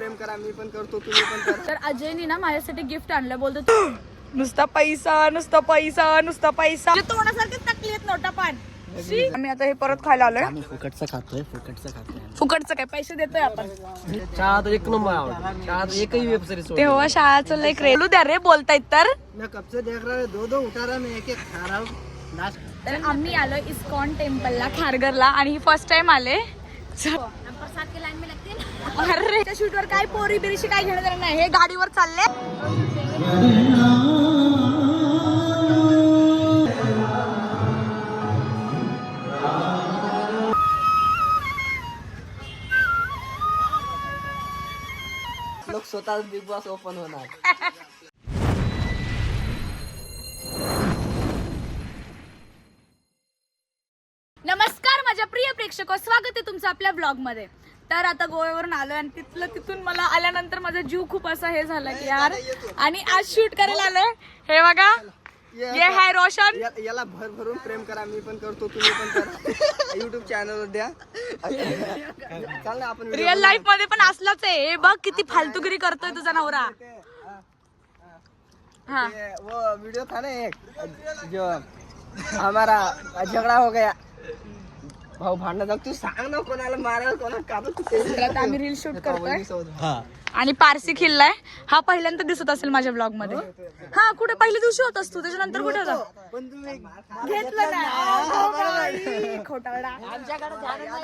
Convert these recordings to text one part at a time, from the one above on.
प्रेम करा, मी पण करतो, तुम्ही पण करा. तर अजयनी ना माझ्यासाठी गिफ्ट आणलं, बोलतो नुसता पैसा नुसता पैसा नुसता पैसा, तोंडासारखेच टाकली आहेत नोटा पान. आम्ही आता हे परत खायला आलोय. आम्ही फुकटचं खातोय. फुकटचं काय, पैसे देतोय आपण. चहा तर एक नंबर आवडतो. चहा तर एकही वेब सिरीज तेव्हा शाळाचं लय क्रेलू द्या रे, बोलतायत तर. मैं कब से देख रहा हूँ, दो उठा रहा, मैं एक खा रहा हूँ. तर आम्ही आलो इस्कॉन टेम्पलला खारघरला आणि ही फर्स्ट टाइम आले. अरे त्या शूटवर काय पोरी बिरीशी काय घेणं देणं नाही, हे गाडीवर चालले. लोक स्वतः बिग बॉस ओपन होणार. नमस्कार माझ्या प्रिय प्रेक्षक, स्वागत आहे तुमचं आपल्या ब्लॉग मध्ये. तर आता गोव्यावरून आलोय आणि तिथून मला आल्यानंतर माझा जीव खूप असा हे झाला की यार, आणि आज शूट करायला आलोय. हे बघा, ये है रोशन. याला भरभरून प्रेम करा, मी पण करतो, तुम्ही पण करा. युट्यूब चॅनल द्या. चाल ना आपण रिअल लाईफ मध्ये पण असलाच आहे. हे बघ किती फालतूगिरी करतोय तुझा नवरा. हाँ. वो वीडियो था ना एक, जो हमारा झगड़ा हो गया, भाऊ भांडण जाऊ, तू सांग ना कोणाला मारायला कोणाला काबू. आम्ही रील शूट करतोय आणि पारसी खिल्लाय. हा पहिल्यांदा दिसत असेल माझ्या ब्लॉग मध्ये. हा, कुठे पहिल्या दिवशी होतास तू, त्याच्यानंतर कुठे होता? पण तुम्ही घेतलं नाही, खोटारडा.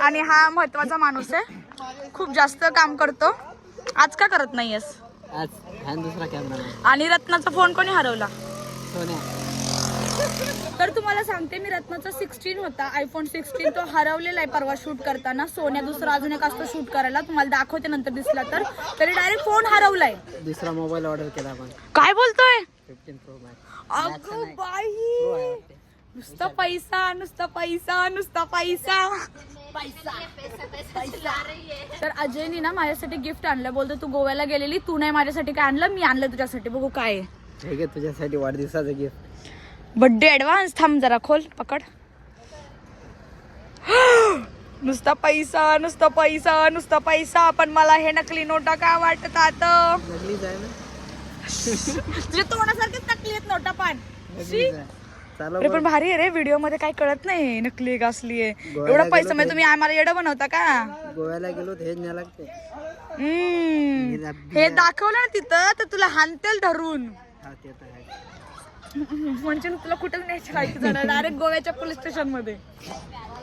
आणि हा महत्वाचा माणूस आहे, खूप जास्त काम करतो. आज का करत नाहीयेस? आज हा दुसरा कॅमेरा. आणि रत्नाचा फोन कोणी हरवला? सोन्या. तर तुम्हाला सांगते, मी रत्नाचा 16 होता, आयफोन 16, तो हरवलेला आहे परवा शूट करताना. सोन्या दुसरा अजून एक असतो शूट करायला, तुम्हाला दाखवते नंतर दिसला तर. तरी डायरेक्ट फोन हरवलाय. दुसरा मोबाईल ऑर्डर केला आपण, काय बोलतोय? 15 Pro Max. अगं बाई, नुसता पैसा नुसता पैसा नुसता पैसा. तर अजयनी ना माझ्यासाठी गिफ्ट आणलं, बोलतो तू गोव्याला गेलेली, तू नाही माझ्यासाठी काय आणलं, मी आणलं तुझ्यासाठी. बघू काय आहे. ठीक आहे, तुझ्यासाठी वाढदिवसाचं गिफ्ट. Birthday advance. थांब जरा, खोल, पकड. नुसता पैसा नुसता पैसा नुसता पैसा. पण मला हे नकली नोटा का वाटतात? नकलीच आहे ना. तुझ्या तोंडासारखेच नकली आहेत नोटा पण. चालू अरे पण भारी आहे रे, व्हिडिओ मध्ये काय कळत नाही नकली आहे का असली आहे. एवढा पैसा म्हणजे तुम्ही आम्हाला येडं बनवता का? गोव्याला गेलो हेच न्या लागते. हे दाखवलं ना तिथं तर तुला हानतेल धरून. हा, ते तर आहे. म्हणजे तुला कुठेच न्यायचं जाणार, डायरेक्ट गोव्याच्या पोलीस स्टेशन मध्ये.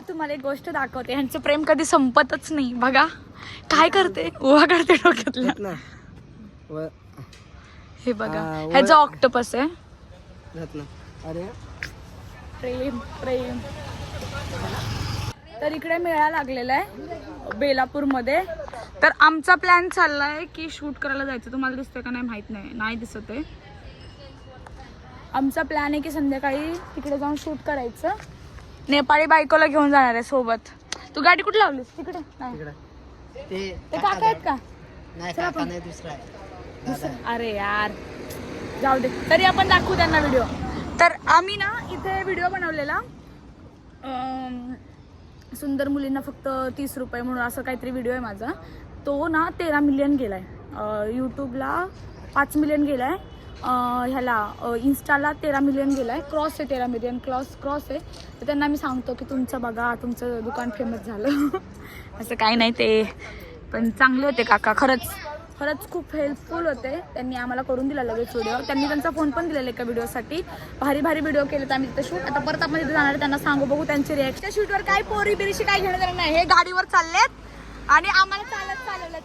तुम्हाला एक गोष्ट दाखवते, ह्यांचं प्रेम कधी संपतच नाही. बघा काय करते, उभा करते डोक्यातल्या. ना हे बघा, ह्याचा ऑक्टोपस आहे. ना. अरे प्रेम प्रेम. तर इकडे मेळा लागलेला आहे बेलापूर मध्ये. तर आमचा प्लॅन चाललाय की शूट करायला जायचं. तुम्हाला दिसतंय का नाही माहित नाही, नाही दिसत आहे. आमचा प्लॅन आहे की संध्याकाळी तिकडे जाऊन शूट करायचं. नेपाळी बायकोला घेऊन जाणार आहे सोबत. तू गाडी कुठे लावलीस? तिकडे नाही, ते काका आहेत का? नाही, काका नाही, दुसरा आहे. अरे यार, जाऊ दे. तरी आपण दाखवू त्यांना व्हिडिओ. तर आम्ही ना इथे व्हिडिओ बनवलेला, सुंदर मुलींना फक्त 30 रुपये म्हणून असं काहीतरी व्हिडिओ आहे माझा. तो ना 13 मिलियन गेलाय. यूट्यूबला 5 मिलियन गेलाय. ह्याला इन्स्टाला 13 मिलियन गेलाय. क्रॉस आहे, 13 मिलियन क्रॉस आहे. तर त्यांना मी सांगतो की तुमचं बघा, तुमचं दुकान फेमस झालं. असं काही नाही, ते पण चांगले होते काका, खरंच खूप हेल्पफुल होते. त्यांनी आम्हाला करून दिला लगेच व्हिडिओ. त्यांनी त्यांचा फोन पण दिलेला एका व्हिडिओसाठी. भारी व्हिडिओ केले तर आम्ही तिथे शूट. आता परत आपण तिथे जाणार आहे, त्यांना सांगू, बघू त्यांचे रिॲक्शन. शूटवर काय पोरी बिरीशी काय घेणं देणं नाही, हे गाडीवर चाललेत आणि आम्हाला चालवलं.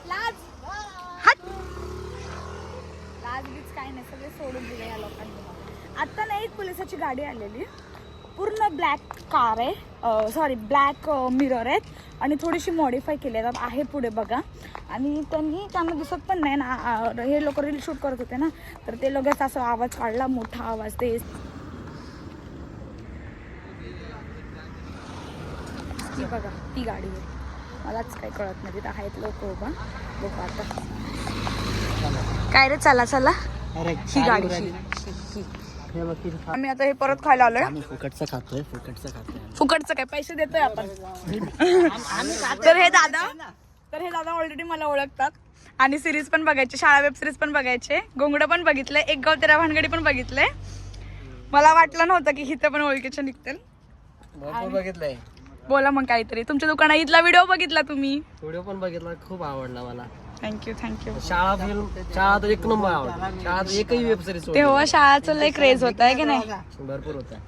लाज बीच काय नाही, सगळे सोडून दिले या लोकांनी. आता ना एक पोलिसाची गाडी आलेली, पूर्ण ब्लॅक कार आहे, सॉरी ब्लॅक मिरर आहेत आणि थोडीशी मॉडिफाय केली आहे पुढे बघा. आणि त्यांना दिसत पण नाही ना, हे लोक रील शूट करत होते ना, तर ते लगेच असा आवाज काढला, मोठा आवाज. ते ती बघा, ती गाडी आहे. मलाच काही कळत नाही, तिथं आहेत लोक उभा. बघू आता काय रे. चला ही गाडी. आम्ही आता हे परत खायला आलोय. फुकटचं खातोय. फुकटचं काय, पैसे देतोय आपण. तर हे दादा ऑलरेडी मला ओळखतात आणि सिरीज पण बघायचे, शाळा वेब सिरीज पण बघायचे, घोंगडं पण बघितलंय, एक गाव तेरा भानगडी पण बघितलंय. मला वाटलं नव्हतं की हिथं पण ओळखीचे निघतील. भरपूर बघितलंय. बोला मग काहीतरी. तुमच्या दुकाना इथला व्हिडिओ बघितला तुम्ही? व्हिडिओ पण बघितला, खूप आवडला मला. थँक्यू. शाळा तर एक नंबर आवडला. शाळा तर एकही वेब सिरीज तेव्हा शाळाचं लय क्रेज होत आहे की नाही? भरपूर होता.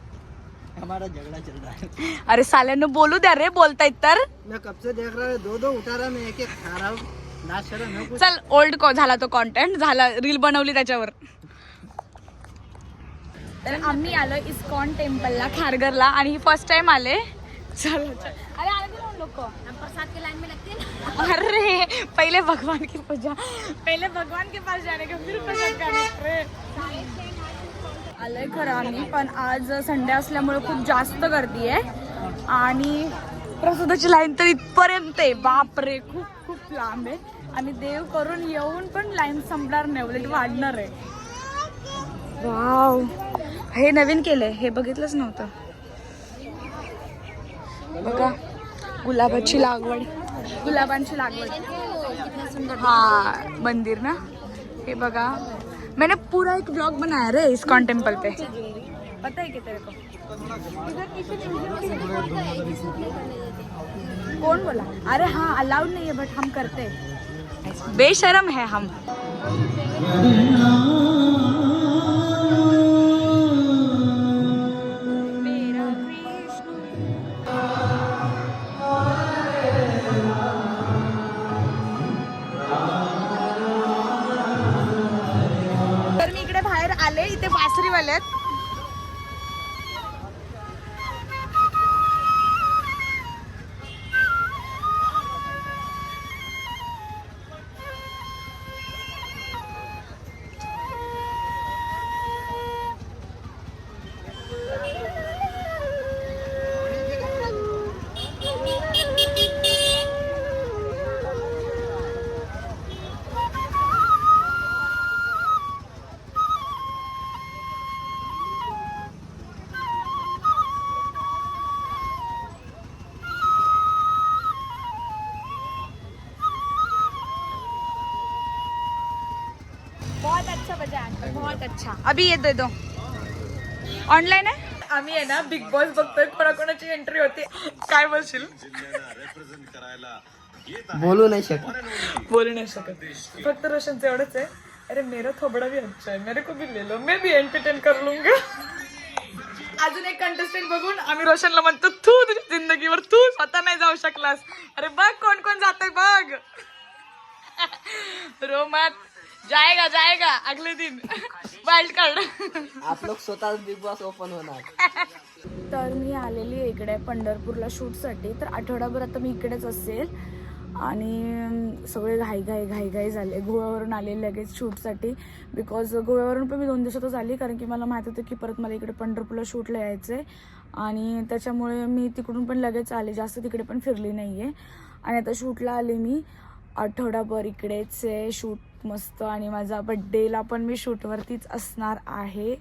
हमारा झगड़ा चल रहा है. अरे साल्यांना बोलू द्या रे, बोलतायत तर. मैं कब से देख रहा हूँ, दो उठा रहा, मैं एक खा रहा हूँ. ना शर्म है कुछ. चल ओल्ड झाला तो कॉन्टेंट, झाला रील बनवली त्याच्यावर. तर आम्ही आलो इस्कॉन टेम्पलला खारघरला आणि फर्स्ट टाइम आले. चलो अरे आने दो लोग को, प्रसाद की लाइन में लगते हैं. अरे पहले भगवान की पूजा, पहले भगवान के पास जाने का फिर प्रसाद खाने. आलंय खरं आम्ही, पण आज संडे असल्यामुळे खूप जास्त गर्दी आहे आणि प्रसादाची लाईन तर इथपर्यंत आहे. बापरे, खूप खूप लांब आहे आणि देव करून येऊन पण लाईन संपणार नाही, उलट वाढणार आहे. वाव, हे नवीन केलंय, हे बघितलंच नव्हतं. बघा गुलाबाची लागवड, गुलाबांची लागवड. हा मंदिर ना, हे बघा. मैंने पूरा एक ब्लॉग बनाया रे इस्कॉन टेम्पल पे, पता है क्या तेरे को? कौन बोला? अरे हाँ अलाउड नहीं है बट हम करते हैं, बेशरम है हम. तर मी इकडे बाहेर आले, इथे बासरीवाले आहेत. बहुत अच्छा बजा, बहुत अच्छा. अभी ये दे दो. ऑनलाईन आहे. आम्ही आहे ना बिग बॉस बघतोय, कोणाकोणाची एंट्री होते. काय बोलशील? बोलू नाही शकत. बोलू नाही शकत. फक्त रोशनचं एवढंच आहे, अरे मेरा थोबडा भी अच्छा है, मेरे को भी ले लो, मैं भी एंटरटेन कर लूंगा. अजून एक कंटेस्टंट बघून आम्ही रोशनला म्हणतो तू तुझ्या जिंदगीवर तू स्वतः नाही जाऊ शकलास. अरे बघ कोण कोण जातंय बघ. रोमात जाएगा अगले दिन वाइल्ड कार्ड. आप लोग स्वतः बिग बॉस ओपन होणार. तर मी आलेली आहे इकडे पंढरपूरला शूटसाठी. तर आठवडाभर आता मी इकडेच असेल आणि सगळे घाई झाले. गोव्यावरून आले लगेच शूटसाठी, बिकॉज गोव्यावरून पण मी 2 दिवसातच आली, कारण की मला माहीत होतं की परत मला इकडे पंढरपूरला शूटला यायचं आहे आणि त्याच्यामुळे मी तिकडून पण लगेच आले. जास्त तिकडे पण फिरली नाही आहे आणि आता शूटला आले मी. आठवडाभर इकडेच आहे शूट मस्त, आणि माझा बड्डेला पण मी शूटवरतीच असणार आहे.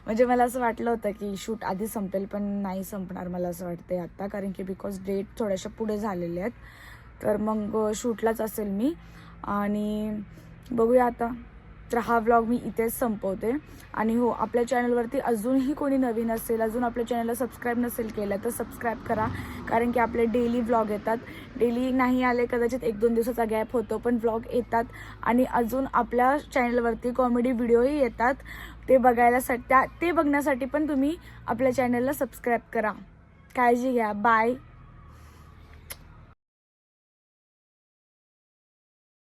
म्हणजे मला असं वाटलं होतं की शूट आधी संपेल, पण नाही संपणार मला असं वाटतंय आता, कारण की बिकॉज डेट थोड्याशा पुढे झालेल्या आहेत. तर मग शूटलाच असेल मी आणि बघूया आता. तर हा व्लॉग मी इथेच संपवते. आणि हो, आपल्या चॅनलवरती अजूनही कोणी नवीन असेल, अजून आपल्या चॅनलला सबस्क्राईब नसेल केलं तर सबस्क्राईब करा, कारण की आपले डेली व्लॉग येतात. डेली नाही आले, कदाचित 1-2 दिवसाचा गॅप होतो, पण व्लॉग येतात. आणि अजून आपल्या चॅनलवरती कॉमेडी व्हिडिओही येतात. ते बघण्यासाठी पण तुम्ही आपल्या चॅनलला सबस्क्राईब करा. काळजी घ्या. बाय.